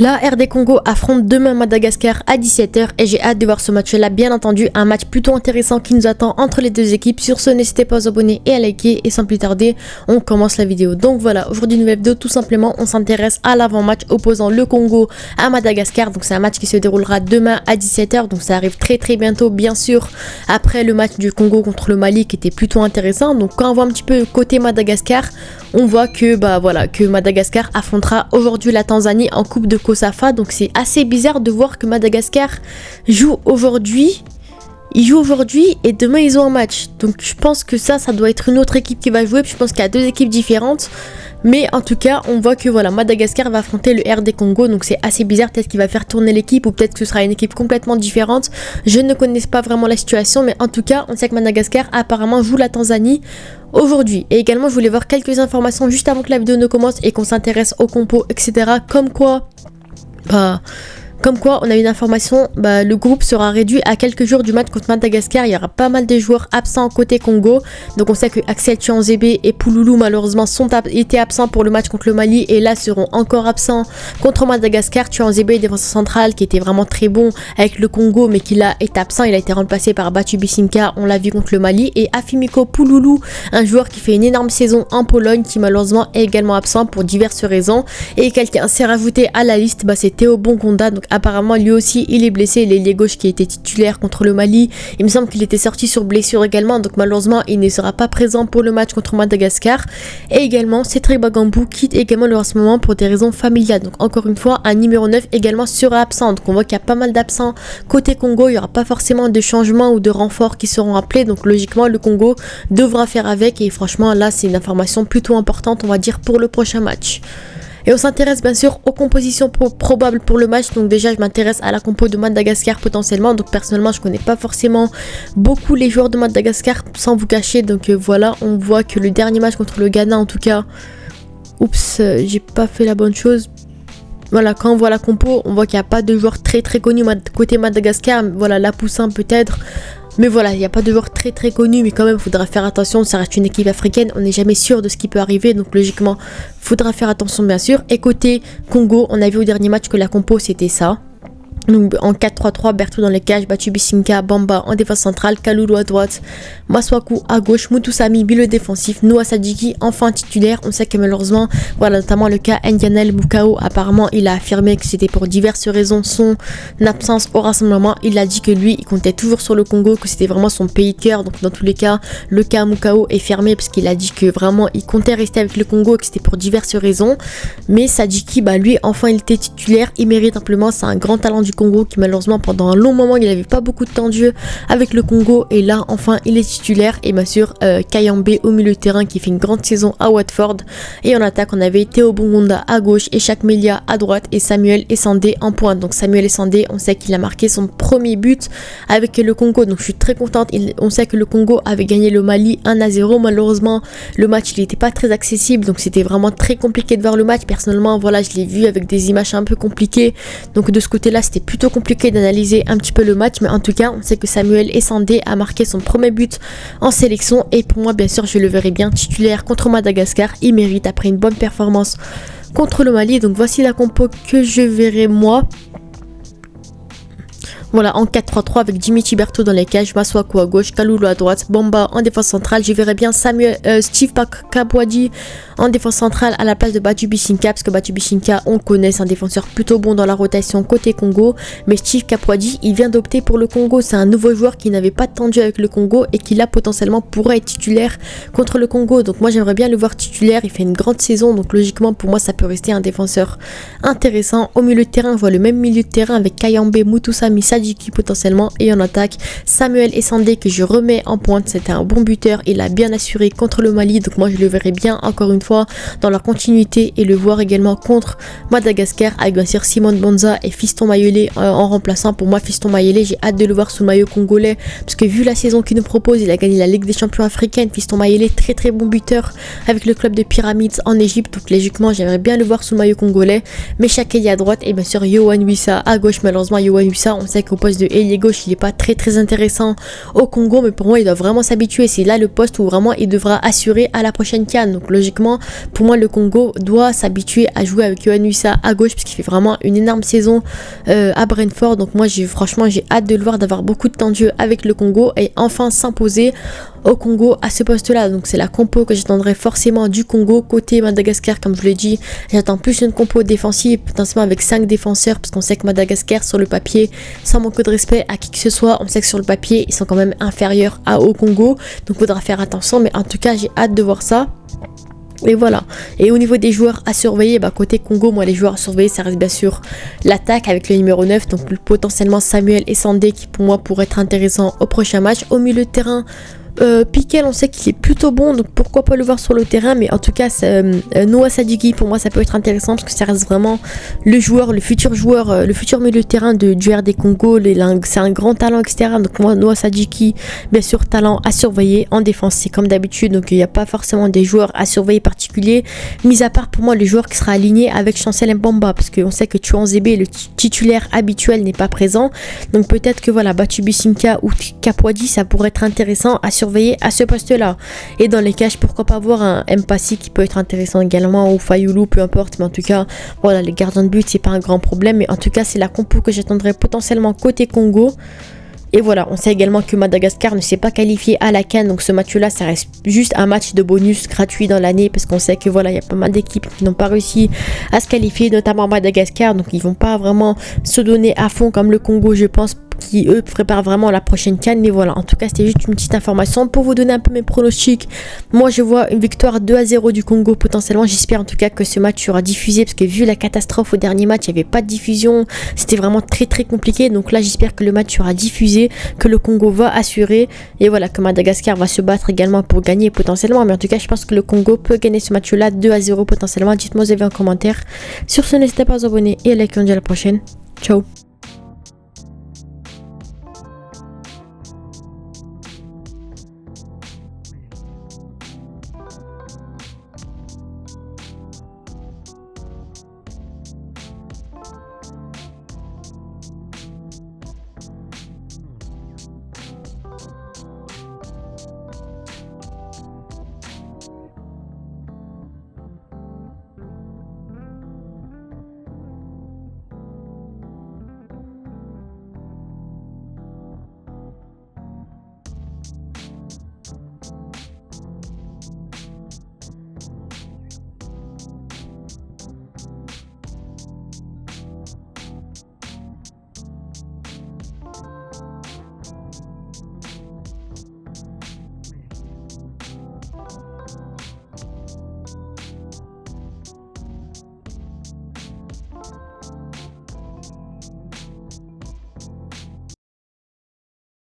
La RD Congo affronte demain Madagascar à 17h et j'ai hâte de voir ce match-là, bien entendu, un match plutôt intéressant qui nous attend entre les deux équipes. Sur ce, n'hésitez pas à vous abonner et à liker, et sans plus tarder, on commence la vidéo. Donc voilà, aujourd'hui nouvelle vidéo, tout simplement, on s'intéresse à l'avant-match opposant le Congo à Madagascar. Donc c'est un match qui se déroulera demain à 17h, donc ça arrive très bientôt, bien sûr, après le match du Congo contre le Mali qui était plutôt intéressant. Donc quand on voit un petit peu côté Madagascar, on voit que que Madagascar affrontera aujourd'hui la Tanzanie en Coupe de Kosafa. Donc c'est assez bizarre de voir que Madagascar joue aujourd'hui. Ils jouent aujourd'hui et demain ils ont un match. Donc je pense que ça doit être une autre équipe qui va jouer. Puis je pense qu'il y a deux équipes différentes. Mais en tout cas, on voit que voilà, Madagascar va affronter le RD Congo. Donc c'est assez bizarre. Peut-être qu'il va faire tourner l'équipe ou peut-être que ce sera une équipe complètement différente. Je ne connais pas vraiment la situation. Mais en tout cas, on sait que Madagascar apparemment joue la Tanzanie aujourd'hui. Et également, je voulais voir quelques informations juste avant que la vidéo ne commence et qu'on s'intéresse aux compos, etc. Comme quoi, on a une information, le groupe sera réduit à quelques jours du match contre Madagascar. Il y aura pas mal de joueurs absents côté Congo. Donc on sait que Axel Tuanzebe et Pouloulou malheureusement étaient absents pour le match contre le Mali et là seront encore absents contre Madagascar. Tuanzebe, défenseur central qui était vraiment très bon avec le Congo mais qui là est absent. Il a été remplacé par Batu Bisinka, on l'a vu contre le Mali. Et Afimiko Pouloulou, un joueur qui fait une énorme saison en Pologne qui malheureusement est également absent pour diverses raisons. Et quelqu'un s'est rajouté à la liste, c'est Théo Bongonda. Donc apparemment lui aussi il est blessé, l'ailier gauche qui était titulaire contre le Mali, il me semble qu'il était sorti sur blessure également, donc malheureusement il ne sera pas présent pour le match contre Madagascar. Et également Cédric Bagambou quitte également le rassemblement pour des raisons familiales. Donc encore une fois un numéro 9 également sera absent, donc on voit qu'il y a pas mal d'absents côté Congo. Il n'y aura pas forcément de changements ou de renforts qui seront appelés, donc logiquement le Congo devra faire avec. Et franchement là c'est une information plutôt importante on va dire pour le prochain match. Et on s'intéresse bien sûr aux compositions probables pour le match. Donc déjà je m'intéresse à la compo de Madagascar potentiellement. Donc personnellement je connais pas forcément beaucoup les joueurs de Madagascar sans vous cacher. Donc voilà, on voit que le dernier match contre le Ghana en tout cas. Oups, j'ai pas fait la bonne chose. Voilà, quand on voit la compo, on voit qu'il n'y a pas de joueurs très connus côté Madagascar. Voilà, Lapoussin peut-être. Mais voilà, il n'y a pas de joueurs très connus, mais quand même, il faudra faire attention. Ça reste une équipe africaine, on n'est jamais sûr de ce qui peut arriver. Donc logiquement, il faudra faire attention bien sûr. Et côté Congo, on a vu au dernier match que la compo, c'était ça. Donc en 4-3-3, Berthaud dans les cages, Batu Bisinka, Bamba en défense centrale, Kaloulou à droite, Maswaku à gauche, Mutusami milieu défensif, Noah Sadiki enfin titulaire. On sait que malheureusement, voilà, notamment le cas Ndianel Bukao, apparemment il a affirmé que c'était pour diverses raisons son absence au rassemblement. Il a dit que lui, il comptait toujours sur le Congo, que c'était vraiment son pays de cœur. Donc dans tous les cas, le cas Mukao est fermé parce qu'il a dit que vraiment il comptait rester avec le Congo et que c'était pour diverses raisons. Mais Sadiki, lui enfin il était titulaire, il mérite amplement, c'est un grand talent du Congo qui malheureusement pendant un long moment il n'avait pas beaucoup de temps de jeu avec le Congo et là enfin il est titulaire. Et bien sûr Kayambe au milieu de terrain qui fait une grande saison à Watford. Et en attaque on avait Théo Bongonda à gauche et Shak Melia à droite et Samuel Essandé en pointe. Donc Samuel Essandé, on sait qu'il a marqué son premier but avec le Congo, donc je suis très contente. On sait que le Congo avait gagné le Mali 1-0. Malheureusement le match il n'était pas très accessible, donc c'était vraiment très compliqué de voir le match. Personnellement voilà, je l'ai vu avec des images un peu compliquées, donc de ce côté là c'était plutôt compliqué d'analyser un petit peu le match. Mais en tout cas on sait que Samuel Essandé a marqué son premier but en sélection et pour moi bien sûr je le verrai bien titulaire contre Madagascar. Il mérite après une bonne performance contre le Mali. Donc voici la compo que je verrai moi. Voilà, en 4-3-3 avec Dimitri Berthaud dans les cages, Maswaku à gauche, Kaloulou à droite, Bamba en défense centrale. Je verrais bien Steve Kabwadi en défense centrale à la place de Batu Bisinka, parce que Batu Bisinka, on le connaît, c'est un défenseur plutôt bon dans la rotation côté Congo. Mais Steve Kabwadi, il vient d'opter pour le Congo. C'est un nouveau joueur qui n'avait pas de temps de jeu avec le Congo et qui là potentiellement pourrait être titulaire contre le Congo. Donc moi j'aimerais bien le voir titulaire, il fait une grande saison, donc logiquement pour moi ça peut rester un défenseur intéressant. Au milieu de terrain, on voit le même milieu de terrain avec Kayambe, Mutusami, Sadiki potentiellement. Et en attaque, Samuel Essandé que je remets en pointe. C'était un bon buteur, il a bien assuré contre le Mali. Donc moi je le verrai bien encore une fois dans leur continuité et le voir également contre Madagascar avec bien sûr Simon Bonza et Fiston Mayele en remplaçant. Pour moi Fiston Mayele, j'ai hâte de le voir sous le maillot congolais parce que vu la saison qu'il nous propose, il a gagné la Ligue des Champions africaine. Fiston Mayele, très bon buteur avec le club de Pyramids en Égypte. Donc logiquement j'aimerais bien le voir sous le maillot congolais. Mais Shakeli à droite et bien sûr Yohan Wissa à gauche. Malheureusement Yohan Wissa, on sait qu'au poste de ailier gauche, il est pas très intéressant au Congo, mais pour moi, il doit vraiment s'habituer. C'est là le poste où vraiment il devra assurer à la prochaine CAN. Donc logiquement, pour moi, le Congo doit s'habituer à jouer avec Yohan Wissa à gauche, parce qu'il fait vraiment une énorme saison à Brentford. Donc moi, franchement, j'ai hâte de le voir, d'avoir beaucoup de temps de jeu avec le Congo et enfin s'imposer au Congo à ce poste là. Donc c'est la compo que j'attendrai forcément du Congo. Côté Madagascar, comme je l'ai dit, j'attends plus une compo défensive, potentiellement avec 5 défenseurs, parce qu'on sait que Madagascar sur le papier, sans manquer de respect à qui que ce soit, on sait que sur le papier ils sont quand même inférieurs au Congo, donc faudra faire attention, mais en tout cas j'ai hâte de voir ça. Et voilà. Et au niveau des joueurs à surveiller, côté Congo, moi les joueurs à surveiller, ça reste bien sûr l'attaque avec le numéro 9, donc potentiellement Samuel Essandé qui pour moi pourrait être intéressant au prochain match. Au milieu de terrain, Piquel, on sait qu'il est plutôt bon, donc pourquoi pas le voir sur le terrain, mais en tout cas Noah Sadiki, pour moi ça peut être intéressant parce que ça reste vraiment le futur joueur, le futur milieu de terrain du RD Congo. C'est un grand talent, etc. Donc moi Noah Sadiki, bien sûr, talent à surveiller. En défense c'est comme d'habitude, donc il n'y a pas forcément des joueurs à surveiller particuliers, mis à part pour moi le joueur qui sera aligné avec Chancel Mbamba, parce qu'on sait que Tuanzebe, le titulaire habituel, n'est pas présent, donc peut-être que voilà, Batu Bisinka ou Kapwadi, ça pourrait être intéressant à surveiller à ce poste là. Et dans les cages, pourquoi pas voir un Mpassi qui peut être intéressant également, ou Fayoulou, peu importe, mais en tout cas voilà, les gardiens de but c'est pas un grand problème, mais en tout cas c'est la compo que j'attendrai potentiellement côté Congo. Et voilà, on sait également que Madagascar ne s'est pas qualifié à la CAN, donc ce match-là, ça reste juste un match de bonus gratuit dans l'année, parce qu'on sait que voilà, il y a pas mal d'équipes qui n'ont pas réussi à se qualifier, notamment Madagascar, donc ils vont pas vraiment se donner à fond comme le Congo, je pense, qui eux préparent vraiment la prochaine CAN. Mais voilà, en tout cas c'était juste une petite information pour vous donner un peu mes pronostics. Moi je vois une victoire 2-0 du Congo potentiellement. J'espère en tout cas que ce match sera diffusé, parce que vu la catastrophe au dernier match, il n'y avait pas de diffusion, c'était vraiment très compliqué. Donc là j'espère que le match sera diffusé, que le Congo va assurer, et voilà, que Madagascar va se battre également pour gagner potentiellement. Mais en tout cas je pense que le Congo peut gagner ce match là 2-0 potentiellement. Dites-moi vos avis en commentaire. Sur ce, n'hésitez pas à vous abonner et à liker. On se dit à la prochaine. Ciao.